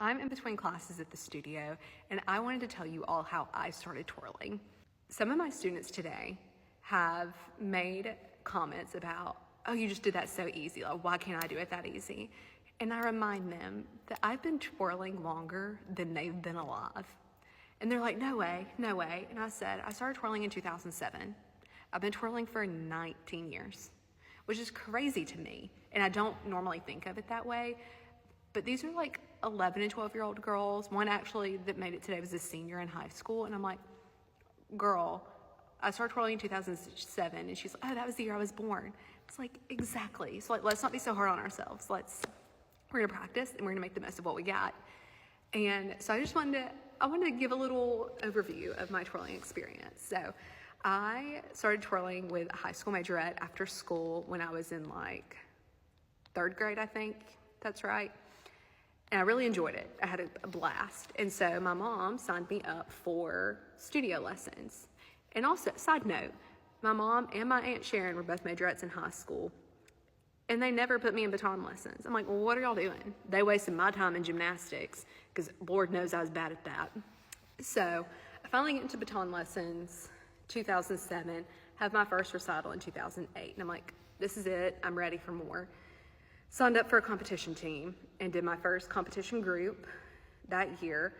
I'm in between classes at the studio, and I wanted to tell you all how I started twirling. Some of my students today have made comments about, oh, you just did that so easy. Like, why can't I do it that easy? And I remind them that I've been twirling longer than they've been alive. And they're like, no way, no way. And I said, I started twirling in 2007. I've been twirling for 19 years, which is crazy to me. And I don't normally think of it that way. But these are like 11 and 12-year-old girls. One actually that made it today was a senior in high school. And I'm like, girl, I started twirling in 2007. And she's like, oh, that was the year I was born. It's like, exactly. So like, let's not be so hard on ourselves. We're gonna practice and we're gonna make the most of what we got. And so I wanted to give a little overview of my twirling experience. So I started twirling with a high school majorette after school when I was in like 3rd grade, I think. That's right. And I really enjoyed it. I had a blast. And so my mom signed me up for studio lessons. And also, side note, my mom and my Aunt Sharon were both majorettes in high school. And they never put me in baton lessons. I'm like, well, what are y'all doing? They wasted my time in gymnastics because Lord knows I was bad at that. So I finally get into baton lessons 2007, have my first recital in 2008. And I'm like, this is it. I'm ready for more. Signed up for a competition team and did my first competition group that year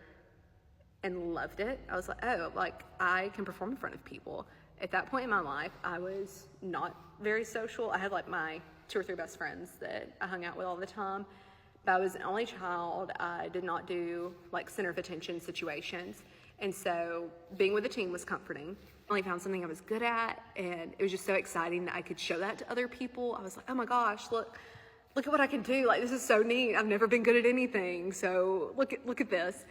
and loved it. I was like, oh, like I can perform in front of people. At that point in my life, I was not very social. I had like my 2 or 3 best friends that I hung out with all the time. But I was an only child. I did not do like center of attention situations. And so being with a team was comforting. I only found something I was good at, and it was just so exciting that I could show that to other people. I was like, oh my gosh, look at what I can do. Like, this is so neat. I've never been good at anything. So look at this.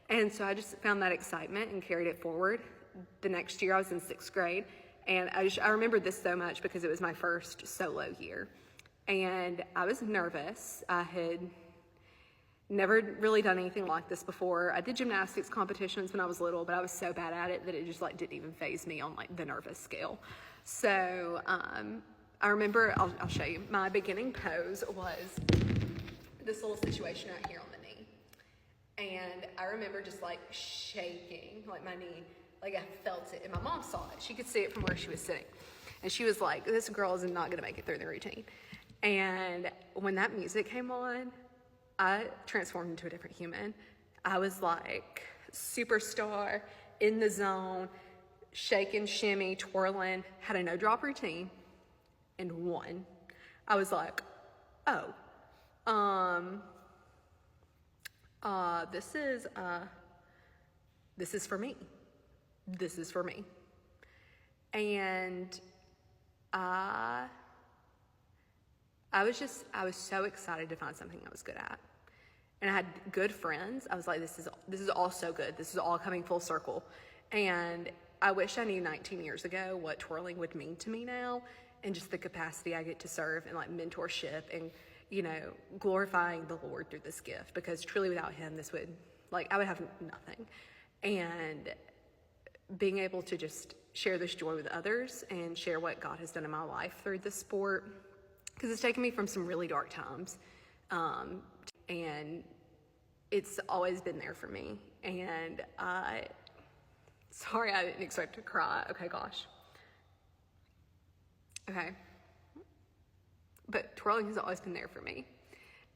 And so I just found that excitement and carried it forward. The next year I was in 6th grade, and I remember this so much because it was my first solo year. And I was nervous. I had never really done anything like this before. I did gymnastics competitions when I was little, but I was so bad at it that it just like didn't even faze me on like the nervous scale. So I remember, I'll show you, my beginning pose was this little situation right here on the knee. And I remember just like shaking, like my knee, like I felt it, and my mom saw it. She could see it from where she was sitting. And she was like, this girl is not gonna make it through the routine. And when that music came on, I transformed into a different human. I was like superstar, in the zone, shaking, shimmy, twirling, had a no drop routine, and won. I was like, oh, this is for me. This is for me. And I was so excited to find something I was good at. And I had good friends. I was like, this is all so good. This is all coming full circle. And I wish I knew 19 years ago what twirling would mean to me now, and just the capacity I get to serve and like mentorship and, you know, glorifying the Lord through this gift, because truly without him, I would have nothing. And being able to just share this joy with others and share what God has done in my life through this sport, because it's taken me from some really dark times. And it's always been there for me. And sorry, I didn't expect to cry. Okay, gosh. Okay. But twirling has always been there for me.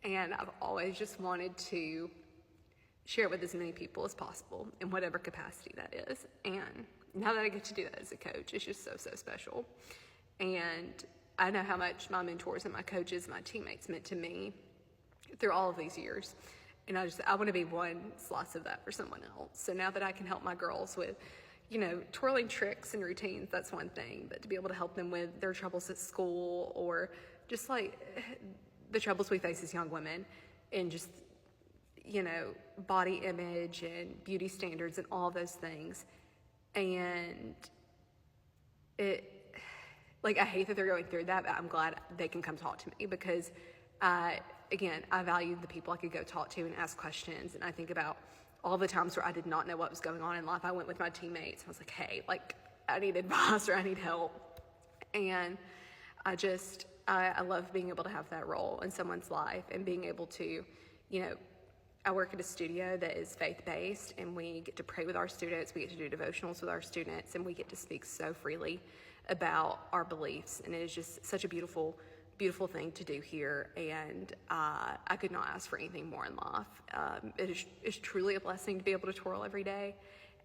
And I've always just wanted to share it with as many people as possible in whatever capacity that is. And now that I get to do that as a coach, it's just so, so special. And I know how much my mentors and my coaches and my teammates meant to me through all of these years. And I want to be one slice of that for someone else. So now that I can help my girls with, you know, twirling tricks and routines, that's one thing. But to be able to help them with their troubles at school, or just like the troubles we face as young women, and just, you know, body image and beauty standards and all those things. And I hate that they're going through that, but I'm glad they can come talk to me, because I value the people I could go talk to and ask questions. And I think about all the times where I did not know what was going on in life. I went with my teammates. I was like, hey, like, I need advice or I need help. And I love being able to have that role in someone's life, and being able to, you know, I work at a studio that is faith-based, and we get to pray with our students, we get to do devotionals with our students, and we get to speak so freely about our beliefs. And it is just such a beautiful, beautiful thing to do here, and I could not ask for anything more in life. It's truly a blessing to be able to twirl every day.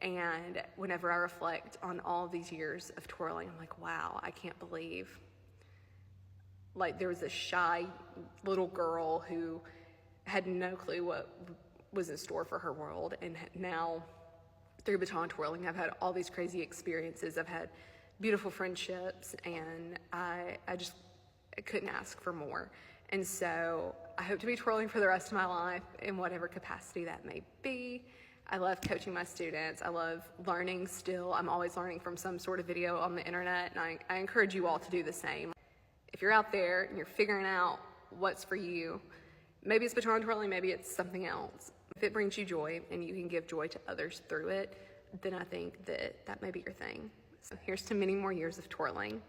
And whenever I reflect on all of these years of twirling, I'm like, wow, I can't believe. Like, there was a shy little girl who had no clue what was in store for her world, and now through baton twirling, I've had all these crazy experiences. I've had beautiful friendships, and I couldn't ask for more. And so I hope to be twirling for the rest of my life in whatever capacity that may be. I love coaching my students. I love learning still. I'm always learning from some sort of video on the internet, and I encourage you all to do the same. If you're out there and you're figuring out what's for you, maybe it's baton twirling, maybe it's something else. If it brings you joy and you can give joy to others through it, then I think that may be your thing. So here's to many more years of twirling.